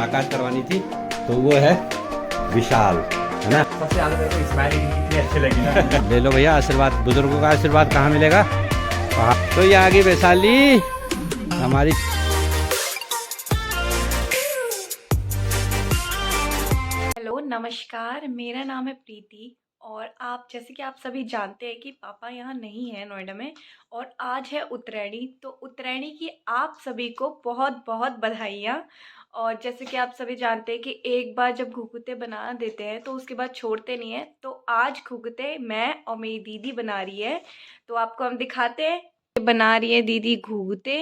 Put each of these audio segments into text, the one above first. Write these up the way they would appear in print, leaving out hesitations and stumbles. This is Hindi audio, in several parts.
मुलाकात करवानी थी, तो वो है विशाल, है ना। सबसे ज्यादा मेरे को स्माइली कितनी अच्छी लगी ना। ले लो भैया आशीर्वाद, बुजुर्गों का आशीर्वाद कहाँ मिलेगा। तो ये आ गई वैशाली हमारी। हेलो नमस्कार, मेरा नाम है प्रीति और आप जैसे कि आप सभी जानते हैं कि पापा यहाँ नहीं है नोएडा में और आज है उत्तरायणी। तो उत्तरायणी की आप सभी को बहुत बहुत बधाइयाँ। और जैसे कि आप सभी जानते हैं कि एक बार जब घुघुते बना देते हैं तो उसके बाद छोड़ते नहीं हैं। तो आज घुघुते मैं और मेरी दीदी बना रही है, तो आपको हम दिखाते हैं। ये बना रही है दीदी घुघुते,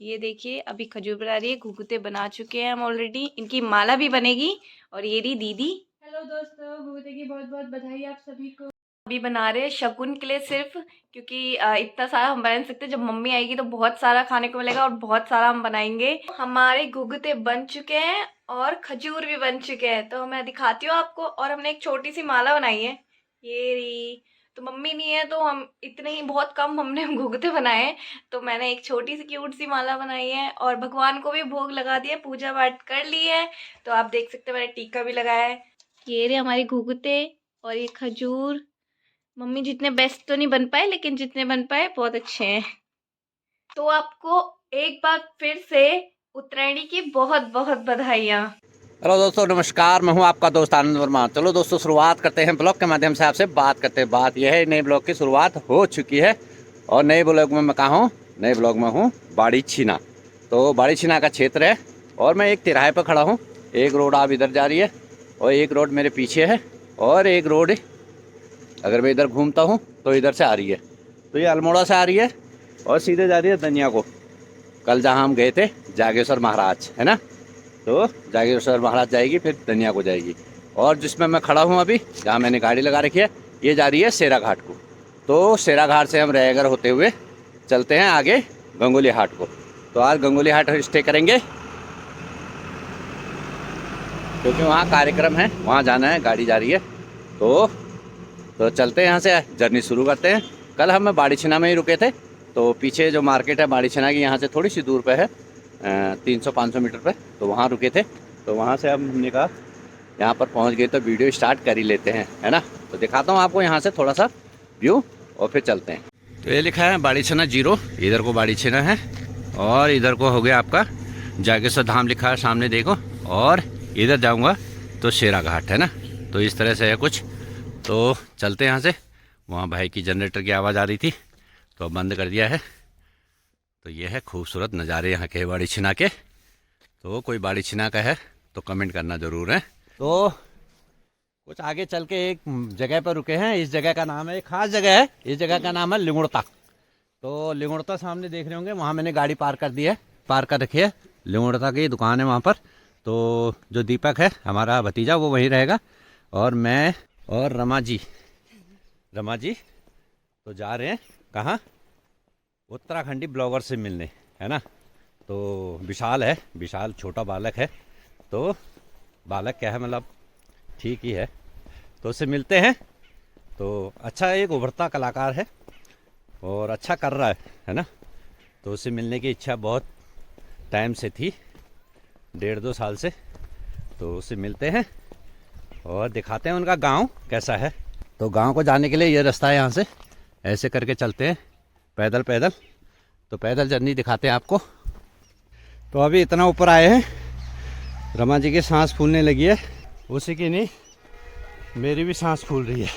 ये देखिए अभी खजूर बना रही है। घुघुते बना चुके हैं हम ऑलरेडी, इनकी माला भी बनेगी। और ये रही दीदी। हेलो दोस्तों, घुघुते की बहुत बहुत बधाई आप सभी को। अभी बना रहे हैं शगुन के लिए सिर्फ, क्योंकि इतना सारा हम बना नहीं सकते। जब मम्मी आएगी तो बहुत सारा खाने को मिलेगा और बहुत सारा हम बनाएंगे। हमारे घुघुते बन चुके हैं और खजूर भी बन चुके हैं, तो मैं दिखाती हूँ आपको। और हमने एक छोटी सी माला बनाई है, ये रही। तो मम्मी नहीं है तो हम इतने ही बहुत कम हमने घुघुते बनाए हैं, तो मैंने एक छोटी सी क्यूट सी माला बनाई है और भगवान को भी भोग लगा दिया, पूजा पाठ कर ली है। तो आप देख सकते हैं मैंने टीका भी लगाया है। ये रहे हमारे घुघुते और ये खजूर। मम्मी जितने बेस्ट तो नहीं बन पाए, लेकिन जितने बन पाए बहुत अच्छे हैं। तो आपको एक बार फिर से उत्तरायणी की बहुत बहुत बधाइयाँ। हेलो दोस्तों नमस्कार, मैं हूं आपका दोस्त आनंद वर्मा। चलो दोस्तों शुरुआत करते हैं, ब्लॉग के माध्यम से आपसे बात करते हैं। बात यह है, नए ब्लॉग की शुरुआत हो चुकी है और नए ब्लॉग में मैं कहाँ हूँ, नए ब्लॉग में हूँ बाड़ी छीना। तो बाड़ी छीना का क्षेत्र है और मैं एक तिराहे पर खड़ा हूँ। एक रोड आप इधर जा रही है और एक रोड मेरे पीछे है और एक रोड अगर मैं इधर घूमता हूँ तो इधर से आ रही है। तो ये अल्मोड़ा से आ रही है और सीधे जा रही है धनिया को। कल जहाँ हम गए थे जागेश्वर महाराज, है ना, तो जागेश्वर महाराज जाएगी, फिर धनिया को जाएगी। और जिसमें मैं खड़ा हूँ अभी, जहाँ मैंने गाड़ी लगा रखी है, ये जा रही है सेरा घाट को। तो सेरा घाट से हम रायगढ़ होते हुए चलते हैं आगे गंगोली हाट को। तो आज गंगोली हाट स्टे करेंगे क्योंकि वहाँ कार्यक्रम है, वहाँ जाना है, गाड़ी जा रही है। तो चलते हैं यहाँ से, जर्नी शुरू करते हैं। कल हम बाड़ी छिना में ही रुके थे, तो पीछे जो मार्केट है बाड़ी छिना की, यहाँ से थोड़ी सी दूर पे है, 300-500 मीटर पे, तो वहाँ रुके थे। तो वहाँ से अब हमने कहा यहाँ पर पहुँच गए तो वीडियो स्टार्ट कर ही लेते हैं, है ना। तो दिखाता हूँ आपको यहाँ से थोड़ा सा व्यू और फिर चलते हैं। तो ये लिखा है बाड़ी छिना 0, इधर को बाड़ी छिना है और इधर को हो गया आपका जागेश्वर धाम लिखा है सामने देखो। और इधर जाऊँगा तो शेरा घाट, है ना। तो इस तरह से है कुछ। तो चलते हैं यहाँ से। वहाँ भाई की जनरेटर की आवाज़ आ रही थी तो बंद कर दिया है। तो ये है खूबसूरत नज़ारे यहाँ के बाड़ी छिना के। तो कोई बाड़ी छिना का है तो कमेंट करना ज़रूर है। तो कुछ आगे चल के एक जगह पर रुके हैं। इस जगह का नाम है, एक खास जगह है, इस जगह का नाम है लिंगुड़ता। तो लिंगुड़ता सामने देख रहे होंगे, वहाँ मैंने गाड़ी पार्क कर दी है, पार्क कर रखी है। लिंगुड़ता की दुकान है वहाँ पर। तो जो दीपक है हमारा भतीजा वो वहीं रहेगा और मैं और रमा जी तो जा रहे हैं कहाँ, उत्तराखंडी ब्लॉगर से मिलने, है ना। तो विशाल है, विशाल छोटा बालक है, तो बालक क्या है मतलब ठीक ही है, तो उससे मिलते हैं। तो अच्छा एक उभरता कलाकार है और अच्छा कर रहा है ना। तो उससे मिलने की इच्छा बहुत टाइम से थी, 1.5-2 साल से। तो उससे मिलते हैं और दिखाते हैं उनका गांव कैसा है। तो गांव को जाने के लिए ये रास्ता है, यहाँ से ऐसे करके चलते हैं पैदल। तो पैदल जर्नी दिखाते हैं आपको। तो अभी इतना ऊपर आए हैं, रमा जी की सांस फूलने लगी है, उसी की नहीं मेरी भी सांस फूल रही है।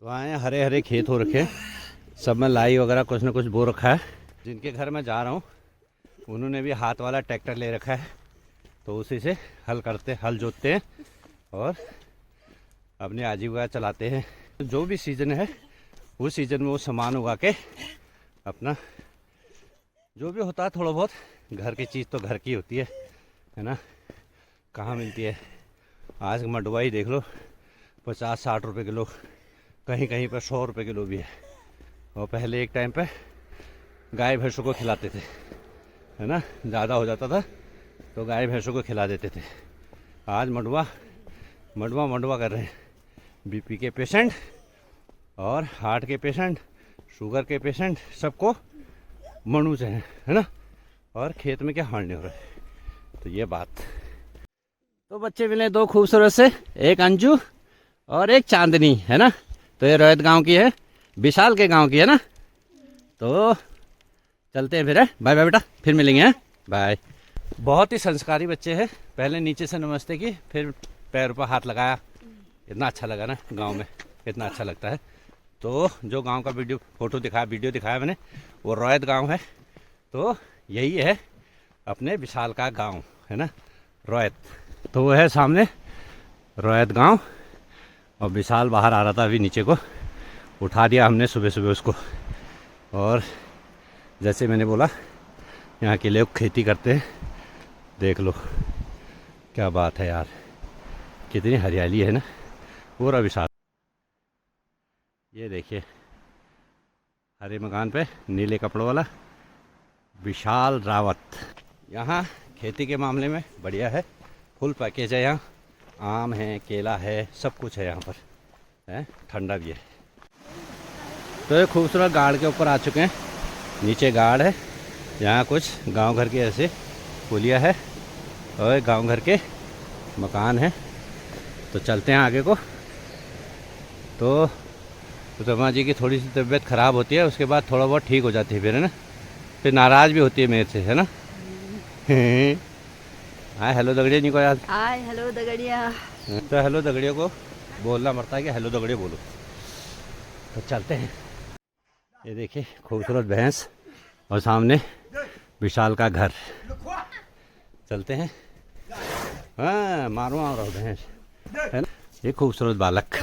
तो आए हैं, हरे हरे खेत हो रखे हैं, सब में लाई वगैरह कुछ न कुछ बो रखा है। जिनके घर में जा रहा हूँ उन्होंने भी हाथ वाला ट्रैक्टर ले रखा है, तो उसी से हल जोतते हैं और अपनी आजीविका चलाते हैं। जो भी सीज़न है उस सीज़न में वो सामान उगा के अपना जो भी होता है थोड़ा बहुत, घर की चीज़ तो घर की होती है ना। कहाँ मिलती है आज मंडुआ ही देख लो, 50-60 रुपये किलो, कहीं कहीं पर 100 रुपये किलो भी है। और पहले एक टाइम पे गाय भैंसों को खिलाते थे, है ना, ज़्यादा हो जाता था तो गाय भैंसों को खिला देते थे। आज मंडुआ कर रहे हैं। बीपी के पेशेंट और हार्ट के पेशेंट, शुगर के पेशेंट, सबको मनु चाहिए, है ना। और खेत में क्या हाल नहीं हो रहा है, तो ये बात। तो बच्चे मिले दो खूबसूरत से, एक अंजू और एक चांदनी, है ना। तो ये रोहित गांव की है, विशाल के गांव की है ना। तो चलते हैं फिर, है। बाय बाय बेटा, फिर मिलेंगे, हैं। बाय। बहुत ही संस्कारी बच्चे हैं। पहले नीचे से नमस्ते की, फिर पैर पर हाथ लगाया। इतना अच्छा लगा ना गांव में, इतना अच्छा लगता है। तो जो गांव का वीडियो दिखाया मैंने, वो रोहित गांव है। तो यही है अपने विशाल का गांव, है ना, रोहित। तो वो है सामने रोहित गांव, और विशाल बाहर आ रहा था अभी नीचे को, उठा दिया हमने सुबह सुबह उसको। और जैसे मैंने बोला, यहाँ के लोग खेती करते हैं। देख लो क्या बात है यार, कितनी हरियाली है ना पूरा विशाल। ये देखिए हरे मकान पे नीले कपड़ों वाला विशाल रावत। यहाँ खेती के मामले में बढ़िया है, फुल पैकेज है। यहाँ आम है, केला है, सब कुछ है यहाँ पर, है। ठंडा भी है। तो ये खूबसूरत गाड़ के ऊपर आ चुके हैं। नीचे गाड़ है, यहाँ कुछ गांव घर के ऐसे पुलिया है और गांव घर के मकान है। तो चलते हैं आगे को। तो रमा जी की थोड़ी सी तबीयत ख़राब होती है, उसके बाद थोड़ा बहुत ठीक हो जाती है फिर, है ना। फिर नाराज़ भी होती है मेरे से, है ना। हाय हेलो दगड़िया नहीं को याद। हाय हेलो दगड़िया। तो हेलो दगड़ियों को बोलना पड़ता है कि हेलो दगड़िया बोलो। तो चलते हैं। ये देखिए खूबसूरत भैंस और सामने विशाल का घर। चलते हैं। हाँ मारो आ रहा भैंस, है ना। ये खूबसूरत बालक।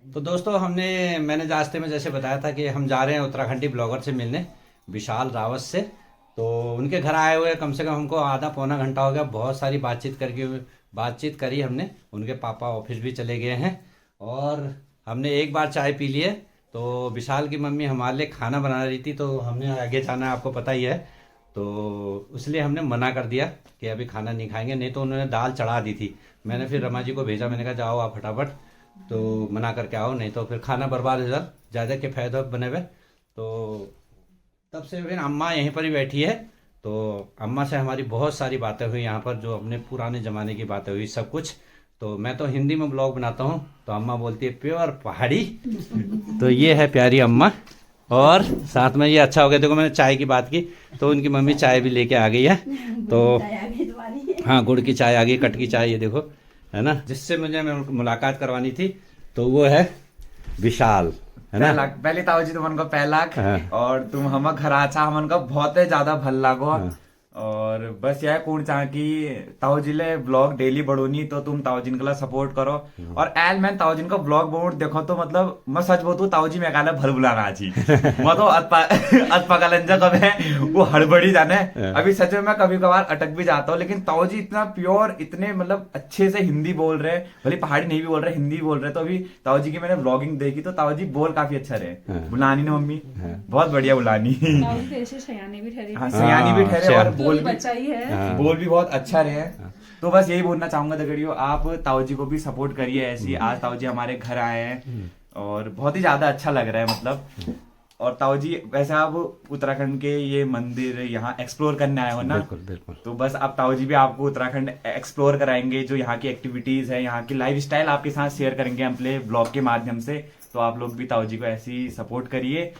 तो दोस्तों मैंने रास्ते में जैसे बताया था कि हम जा रहे हैं उत्तराखंडी ब्लॉगर से मिलने, विशाल रावत से। तो उनके घर आए हुए कम से कम हमको आधा पौना घंटा हो गया। बहुत सारी बातचीत करी हमने। उनके पापा ऑफिस भी चले गए हैं और हमने एक बार चाय पी लिए। तो विशाल की मम्मी हमारे लिए खाना बना रही थी, तो हमने आगे जाना है, आपको पता ही है। तो इसलिए हमने मना कर दिया कि अभी खाना नहीं खाएंगे, नहीं तो उन्होंने दाल चढ़ा दी थी। मैंने फिर रमा जी को भेजा, मैंने कहा जाओ आप फटाफट तो मना करके आओ, नहीं तो फिर खाना बर्बाद हो जाए, ज़्यादा के फायदा बने हुए। तो तब से फिर अम्मा यहीं पर ही बैठी है। तो अम्मा से हमारी बहुत सारी बातें हुई यहाँ पर, जो अपने पुराने ज़माने की बातें हुई सब कुछ। तो मैं तो हिंदी में ब्लॉग बनाता हूँ, तो अम्मा बोलती है प्योर पहाड़ी। तो ये है प्यारी अम्मा। और साथ में ये अच्छा हो गया, देखो मैंने चाय की बात की तो उनकी मम्मी चाय भी लेके आ गई है। तो हाँ गुड़ की चाय आ गई, कट की चाय, ये देखो, है ना। जिससे मुझे मुलाकात करवानी थी तो वो है विशाल, है ना। पहले ताऊ जी तुमन को पहला और तुम हम घर आचा हमन को बहुत ही ज्यादा भल लागो। और बस यह कौन चाह कि ताऊ जी ले ब्लॉग डेली बढ़ोनी, तो तुम ताऊ जी के सपोर्ट करो। और एल मैं ताऊ जी का ब्लॉग बोर्ड देखो तो मतलब मैं सच बोलूं ताऊ जी मैं काले भल बुलाना आजी मैं तो अतपकलंजा कब है वो हड़बड़ी जाने। अभी सच में मैं कभी कभार अटक भी जाता हूँ, लेकिन ताऊ जी इतना प्योर, इतने मतलब अच्छे से हिंदी बोल रहे, भले पहाड़ी नहीं भी बोल रहे, हिंदी बोल रहे। तो अभी ताऊ जी की मैंने ब्लॉगिंग देखी तो ताऊ जी बोल काफी अच्छा रहे। बुलानी ना मम्मी बहुत बढ़िया बुलानी, सयानी भी ठहरी, सयानी भी ठहरे और बोल भी बहुत अच्छा रहे। तो बस यही बोलना चाहूंगा दगड़ियों, आप ताऊ जी को भी सपोर्ट करिए ऐसी। आज ताऊ जी हमारे घर आए हैं और बहुत ही ज्यादा अच्छा लग रहा है मतलब। और ताऊ जी वैसे आप उत्तराखंड के ये मंदिर यहाँ एक्सप्लोर करने आए हो ना। बिल्कुल बिल्कुल। तो बस अब ताऊ जी भी आपको उत्तराखंड एक्सप्लोर कराएंगे, जो यहाँ की एक्टिविटीज है, यहाँ की लाइफ स्टाइल आपके साथ शेयर करेंगे अपने ब्लॉग के माध्यम से। तो आप लोग भी ताऊ जी को ऐसी सपोर्ट करिए,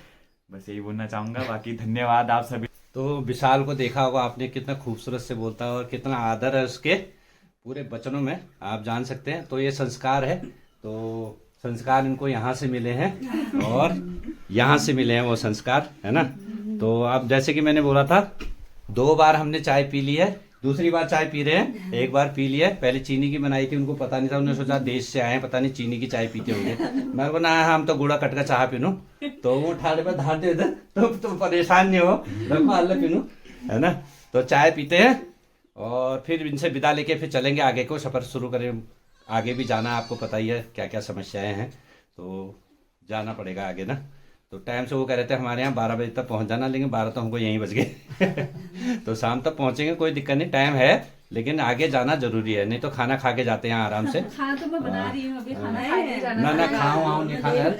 बस यही बोलना चाहूंगा। बाकी धन्यवाद आप सभी। तो विशाल को देखा होगा आपने, कितना खूबसूरत से बोलता है और कितना आदर है उसके पूरे वचनों में, आप जान सकते हैं। तो ये संस्कार है, तो संस्कार इनको यहाँ से मिले हैं और यहाँ से मिले हैं वो संस्कार, है ना। तो अब जैसे कि मैंने बोला था, 2 बार हमने चाय पी ली है, दूसरी बार चाय पी रहे हैं। एक बार पी लिया, पहले चीनी की बनाई थी, उनको पता नहीं था, उन्होंने सोचा देश से आए हैं, पता नहीं चीनी की चाय पीते होंगे। मैं को ना हम तो गुड़ा कट का चाह पीनू, तो वो ठाड़े पर धार दे दे तो परेशान नहीं हो, अल्लाह पीनू, है ना। तो चाय पीते हैं और फिर इनसे विदा लेके फिर चलेंगे आगे को, सफर शुरू करें। आगे भी जाना, आपको पता ही है क्या क्या समस्याएं हैं, तो जाना पड़ेगा आगे ना। तो टाइम से वो कह रहे थे हमारे यहाँ 12 बजे तक पहुँच जाना, लेकिन 12 तो हमको यहीं बज गए। तो शाम तक पहुँचेंगे, कोई दिक्कत नहीं, टाइम है, लेकिन आगे जाना जरूरी है, नहीं तो खाना खा के जाते हैं आराम से। खाना तो मैं बना रही हूँ अभी, खाना खा के जाना। ना खाओ आओ नहीं खाना है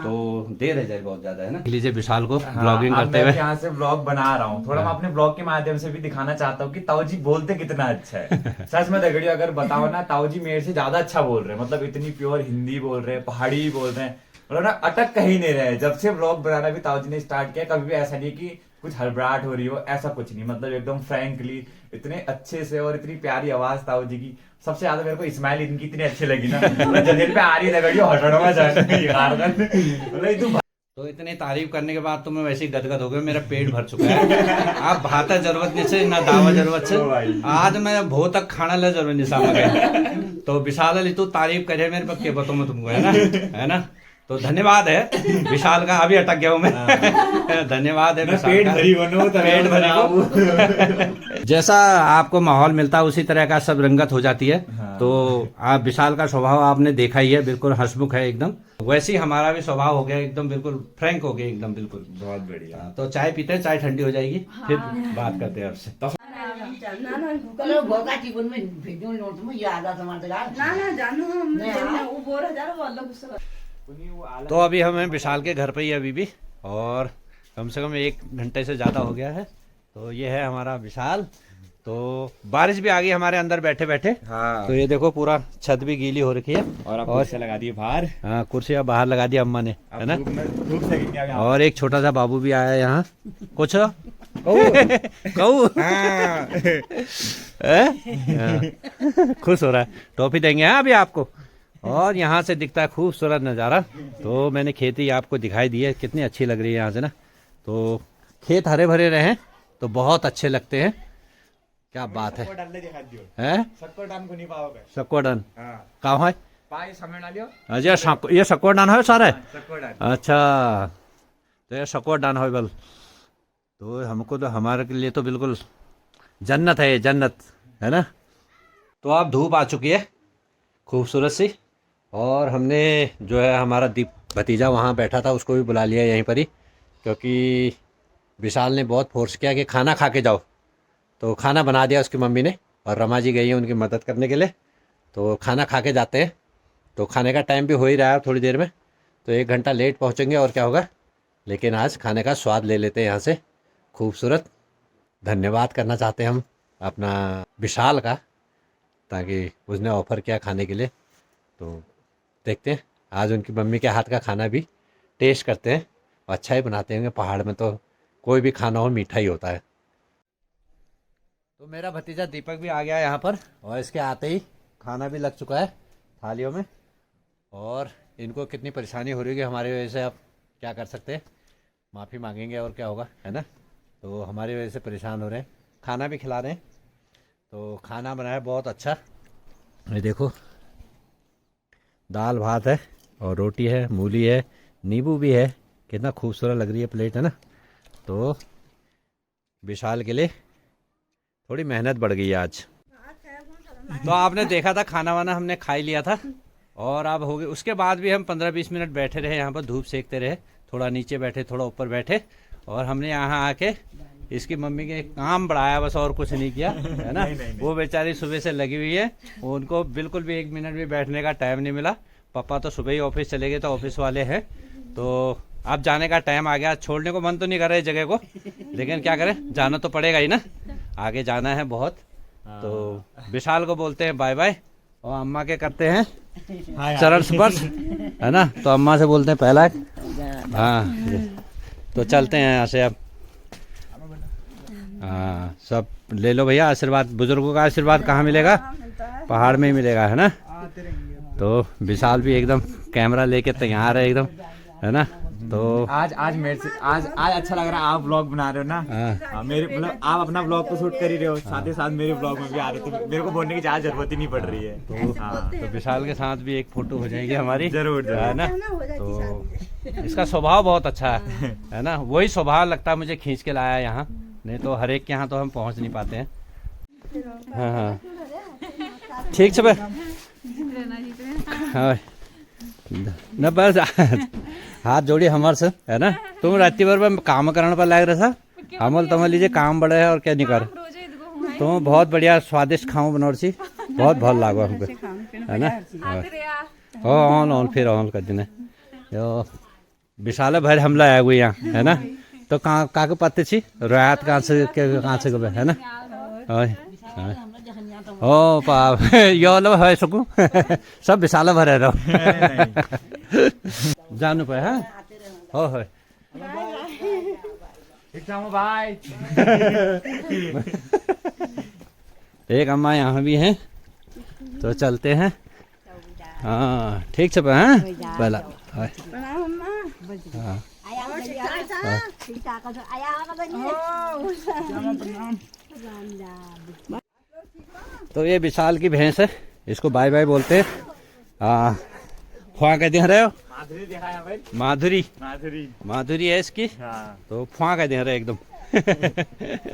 तो देर है जाए बहुत ज्यादा है ना। लीजिए विशाल को हाँ, ब्लॉगिंग अब करते मैं हुए। यहाँ से ब्लॉग बना रहा हूँ, थोड़ा मैं अपने ब्लॉग के माध्यम से भी दिखाना चाहता हूँ कि ताऊ जी बोलते कितना अच्छा है। सच में दगड़ियों अगर बताओ ना, ताऊ जी मेरे से ज्यादा अच्छा बोल रहे हैं, मतलब इतनी प्योर हिंदी बोल रहे हैं, पहाड़ी बोल रहे हैं, मतलब ना अटक कहीं नहीं रहे। जब से ब्लॉग बनाना भी ताऊ जी ने स्टार्ट किया, कभी भी ऐसा नहीं कि कुछ हड़बड़ाहट हो रही हो, ऐसा कुछ नहीं, मतलब एकदम फ्रैंकली इतने अच्छे से, और इतनी प्यारी आवाज ताऊ जी की। सबसे ज्यादा मेरे को स्माइल इनकी इतनी अच्छी लगी ना, जल्दी पे आ रही दगड़ियों हटड़वा जाए। तो इतनी तारीफ करने के बाद तो मैं वैसे ही गदगद हो गया, मेरा पेट भर चुका है। आप भाता जरूरत नहीं से ना दावा जरूरत से, आज मैं भो तक खाना ले जरूरत नहीं सामने। तो विशाल अली तू तारीफ करे मेरे पर के बताऊं मैं तुमको, है ना। तो धन्यवाद है विशाल का, अभी अटक गया हूँ मैं। धन्यवाद है विशाल पेट का। भरी बनो, पेट भरी हो। जैसा आपको माहौल मिलता है उसी तरह का सब रंगत हो जाती है। हाँ। तो आप विशाल का स्वभाव आपने देखा ही है, बिल्कुल हंसमुख है एकदम। वैसे ही हमारा भी स्वभाव हो गया एकदम, बिल्कुल फ्रैंक हो गया एकदम, बिल्कुल। बहुत बढ़िया। तो चाय पीते हैं, चाय ठंडी हो जाएगी फिर बात करते हैं आपसे। कल गोका जीवन में भेजूं नोट में ये आधा समाज का ना जानो हम नहीं, जब हाँ। वो बोल रहा वो अल्लाह गुस्सा। तो अभी हमें विशाल के घर पे ही अभी भी, और कम से कम 1 घंटे से ज़्यादा हो गया है। तो ये है हमारा विशाल। तो बारिश भी आ गई हमारे अंदर बैठे बैठे। हाँ। तो ये देखो पूरा छत भी गीली हो रखी है, और से लगा दिए बाहर। हाँ कुर्सियाँ बाहर लगा दी अम्मा ने, है ना। धूप सकेंगे अब यहाँ। और एक छोटा सा बाबू भी आया है यहाँ, कुछ कहू खुश हो रहा है। टॉफी देंगे हाँ अभी आपको। और यहाँ से दिखता है खूबसूरत नज़ारा। तो मैंने खेती आपको दिखाई दी है, कितनी अच्छी लग रही है यहाँ से ना। तो खेत हरे भरे रहे तो बहुत अच्छे लगते हैं। क्या बात है, सक्को डन कहाँ है? अच्छा ये सक्को डान है सारे। अच्छा तो ये सक्को डान है बल। तो हमको तो हमारे के लिए तो बिल्कुल जन्नत है, जन्नत है ना। तो आप धूप आ चुकी है खूबसूरत सी, और हमने जो है हमारा दीप भतीजा वहाँ बैठा था उसको भी बुला लिया यहीं पर ही, क्योंकि विशाल ने बहुत फोर्स किया कि खाना खा के जाओ। तो खाना बना दिया उसकी मम्मी ने, और रमा जी गई है उनकी मदद करने के लिए। तो खाना खा के जाते हैं। तो खाने का टाइम भी हो ही रहा है थोड़ी देर में, तो 1 घंटा लेट पहुँचेंगे और क्या होगा। लेकिन आज खाने का स्वाद ले लेते हैं यहाँ से खूबसूरत। धन्यवाद करना चाहते हैं हम अपना विशाल का, ताकि उसने ऑफ़र किया खाने के लिए। तो देखते हैं आज उनकी मम्मी के हाथ का खाना भी टेस्ट करते हैं। अच्छा ही बनाते होंगे, पहाड़ में तो कोई भी खाना हो मीठा ही होता है। तो मेरा भतीजा दीपक भी आ गया यहाँ पर, और इसके आते ही खाना भी लग चुका है थालियों में। और इनको कितनी परेशानी हो रही है हमारी वजह से, अब क्या कर सकते हैं, माफ़ी मांगेंगे और क्या होगा, है ना। तो हमारी वजह से परेशान हो रहे हैं, खाना भी खिला रहे हैं। तो खाना बनाया बहुत अच्छा, ये देखो दाल भात है और रोटी है, मूली है, नींबू भी है। कितना खूबसूरत लग रही है प्लेट, है ना। तो विशाल के लिए थोड़ी मेहनत बढ़ गई है आज। तो आपने देखा था खाना वाना हमने खा ही लिया था, और अब हो गए। उसके बाद भी हम 15-20 मिनट बैठे रहे यहाँ पर, धूप सेकते रहे, थोड़ा नीचे बैठे थोड़ा ऊपर बैठे। और हमने यहाँ आके इसकी मम्मी के काम बढ़ाया बस, और कुछ नहीं किया, है ना। वो बेचारी सुबह से लगी हुई है, उनको बिल्कुल भी 1 मिनट भी बैठने का टाइम नहीं मिला। पापा तो सुबह ही ऑफिस चले गए, तो ऑफिस वाले हैं। तो अब जाने का टाइम आ गया। छोड़ने को मन तो नहीं कर रहा है जगह को, लेकिन क्या करें, जाना तो पड़ेगा ही ना, आगे जाना है बहुत। तो विशाल को बोलते हैं बाय बाय, और अम्मा के करते हैं चरण स्पर्श, है ना। तो अम्मा से बोलते हैं पहला, हाँ। तो चलते हैं यहाँ से अब। हाँ सब ले लो भैया आशीर्वाद, बुजुर्गों का आशीर्वाद कहाँ मिलेगा, पहाड़ में ही मिलेगा, है ना। तो विशाल भी एकदम कैमरा लेके तैयार है एकदम, है ना। तो आज मेरे से आज अच्छा लग रहा है, आप ब्लॉग बना रहे हो ना। हाँ, मेरे मतलब आप अपना ब्लॉग को शूट कर ही रहे हो, साथ ही साथ मेरे ब्लॉग में भी आ रहे हो, तो मेरे को बोलने की ज्यादा जरूरत ही नहीं पड़ रही है। तो विशाल के साथ भी एक फोटो हो जाएगी हमारी, जरूर है ना। तो इसका स्वभाव बहुत अच्छा है ना। वही स्वभाव लगता है मुझे खींच के लाया यहाँ, नहीं तो हर एक के यहाँ तो हम पहुँच नहीं पाते हैं। हाँ हाँ ठीक है हाँ न बस हाथ जोड़ी हमारे से, है ना। तुम रात भर में काम करने पर लग रहा था, हमल तमल लीजिए काम बड़े है और क्या नहीं कर। तो बहुत बढ़िया स्वादिष्ट खाऊं बनौर सी बहुत भल लागो हमको है ना हो ऑन फिर ऑन कर देना यो विशाल भर हमला आया हुई यहाँ है ना तो कहाँ के पत्ते छी रात कहाँ से कब है ना ओ पाप यो लो है सकूं सब विशाल भर है रहो जानु पे हाँ हो बाय। एक अम्मा यहाँ भी हैं तो चलते हैं हाँ ठीक छे हाँ पहला हाँ तो ये विशाल की भैंस है इसको बाय बाय बोलते हैं ख्वा कह दे रहे हो माधुरी है इसकी तो ख्वा कह दे रहे एकदम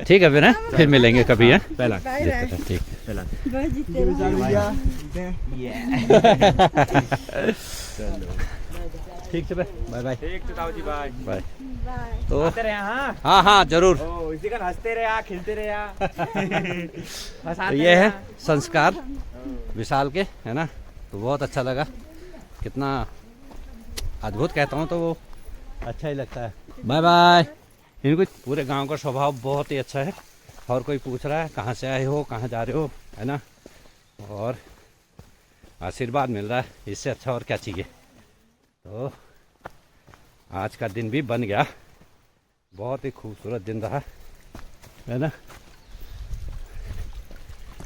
ठीक है फिर है फिर मिलेंगे कभी है पहला ठीक ठीक है बाय बाय बाय तो हाँ जरूर इसी का हंसते रहे खिलते रहे तो ये है संस्कार विशाल के है ना तो बहुत अच्छा लगा कितना अद्भुत कहता हूँ तो वो अच्छा ही लगता है बाय बाय। इनको पूरे गांव का स्वभाव बहुत ही अच्छा है और कोई पूछ रहा है कहाँ से आए हो कहाँ जा रहे हो है ना और आशीर्वाद मिल रहा है इससे अच्छा और क्या चाहिए। तो आज का दिन भी बन गया बहुत ही खूबसूरत दिन रहा है ना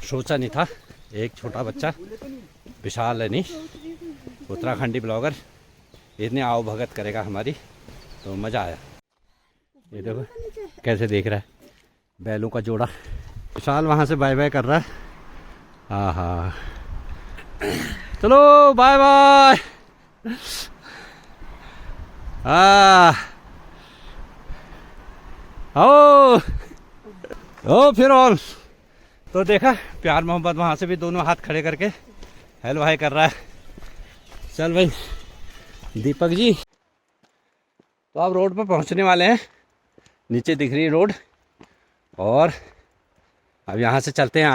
सोचा नहीं था एक छोटा बच्चा विशाल है नहीं उत्तराखंडी ब्लॉगर इतनी आओ भगत करेगा हमारी तो मज़ा आया। ये देखो कैसे देख रहा है बैलों का जोड़ा विशाल वहाँ से बाय बाय कर रहा है हाँ चलो बाय बाय ओ फिर ऑल तो देखा प्यार मोहब्बत वहाँ से भी दोनों हाथ खड़े करके हेलो हाय कर रहा है। चल भाई दीपक जी तो अब रोड पर पहुँचने वाले हैं नीचे दिख रही रोड और अब यहाँ से चलते हैं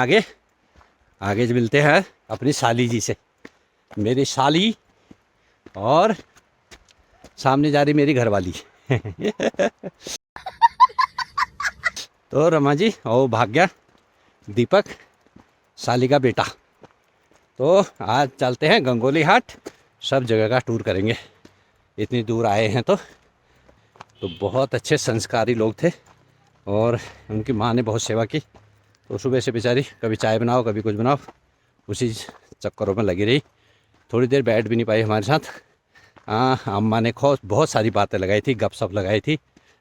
आगे मिलते हैं अपनी साली जी से मेरी साली और सामने जा रही मेरी घरवाली तो रमा जी और भाग्या दीपक साली का बेटा तो आज चलते हैं गंगोली हाट सब जगह का टूर करेंगे इतनी दूर आए हैं तो बहुत अच्छे संस्कारी लोग थे और उनकी माँ ने बहुत सेवा की तो सुबह से बेचारी कभी चाय बनाओ कभी कुछ बनाओ उसी चक्करों में लगी रही थोड़ी देर बैठ भी नहीं पाई हमारे साथ। अम्मा ने बहुत सारी बातें लगाई थी गपशप लगाई थी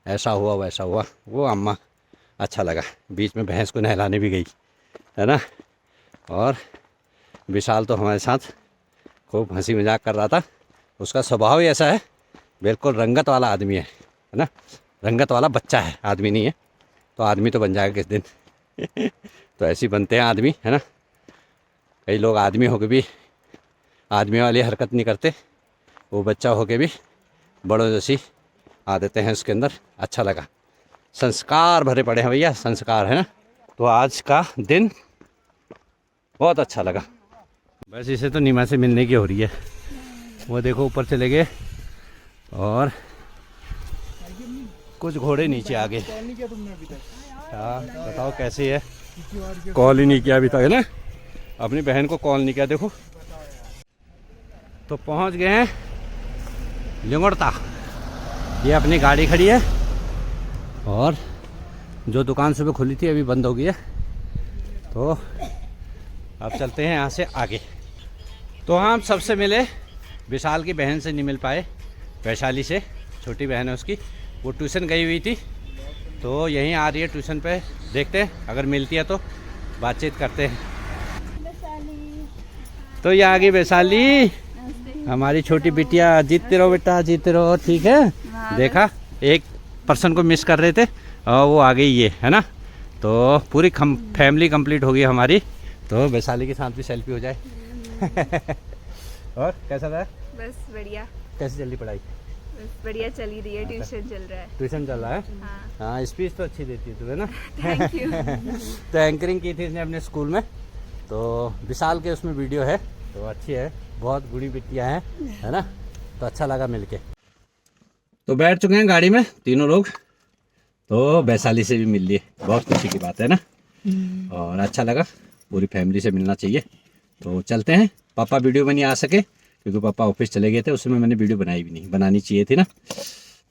ऐसा हुआ वैसा हुआ वो अम्मा अच्छा लगा बीच में भैंस को नहलाने भी गई है ना और विशाल तो हमारे साथ खूब हंसी मजाक कर रहा था उसका स्वभाव ही ऐसा है बिल्कुल रंगत वाला आदमी है ना रंगत वाला बच्चा है आदमी नहीं है तो आदमी तो बन जाएगा किस दिन तो ऐसे ही बनते हैं आदमी है ना कई लोग आदमी होकर भी आदमी वाली हरकत नहीं करते वो बच्चा होकर भी बड़ों जैसी आदतें हैं उसके अंदर अच्छा लगा संस्कार भरे पड़े हैं भैया संस्कार है ना तो आज का दिन बहुत अच्छा लगा। बस इसे तो नीमा से मिलने की हो रही है वो देखो ऊपर चले गए और कुछ घोड़े नीचे आ गए। हाँ बताओ कैसे है कॉल ही नहीं किया अभी तक है ना अपनी बहन को कॉल नहीं किया देखो। तो पहुंच गए हैं लिंगोड़ता ये अपनी गाड़ी खड़ी है और जो दुकान सुबह खुली थी अभी बंद हो गई है तो अब चलते हैं यहाँ से आगे। तो हम सबसे मिले विशाल की बहन से नहीं मिल पाए वैशाली से छोटी बहन है उसकी वो ट्यूशन गई हुई थी तो यहीं आ रही है ट्यूशन पे देखते हैं अगर मिलती है तो बातचीत करते हैं। तो ये आ गई वैशाली हमारी छोटी बिटिया जीतते रहो बेटा जीतते रहो ठीक है। देखा एक पर्सन को मिस कर रहे थे और वो आ गई ये है ना तो पूरी फैमिली कंप्लीट हो गई हमारी तो वैशाली के साथ भी सेल्फी हो जाए और कैसा रहा बस बढ़िया कैसी चल रही पढ़ाई बस बढ़िया चली रही है, ट्यूशन चल रहा है। ट्यूशन चल रहा है। हाँ हाँ, स्पीच तो अच्छी देती है तुम्हें ना। Thank you. तो एंकरिंग की थी इसने अपने स्कूल में, तो विशाल के उसमें वीडियो है, तो अच्छी है, बहुत गुड़ी बिटिया हैं, है ना, तो अच्छा लगा मिलके। तो बैठ चुके हैं गाड़ी में तीनों लोग, तो वैशाली से भी मिल लिए, बहुत खुशी की बात है ना, और अच्छा लगा, पूरी फैमिली से मिलना चाहिए। तो चलते हैं, पापा वीडियो में नहीं आ सके क्योंकि पापा ऑफिस चले गए थे, उसमें मैंने वीडियो बनाई भी नहीं, बनानी चाहिए थी ना।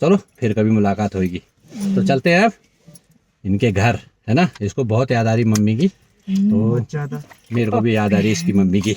चलो फिर कभी मुलाकात होगी। तो चलते हैं अब इनके घर, है ना। इसको बहुत याद आ रही मम्मी की, तो मेरे को भी याद आ रही इसकी मम्मी की।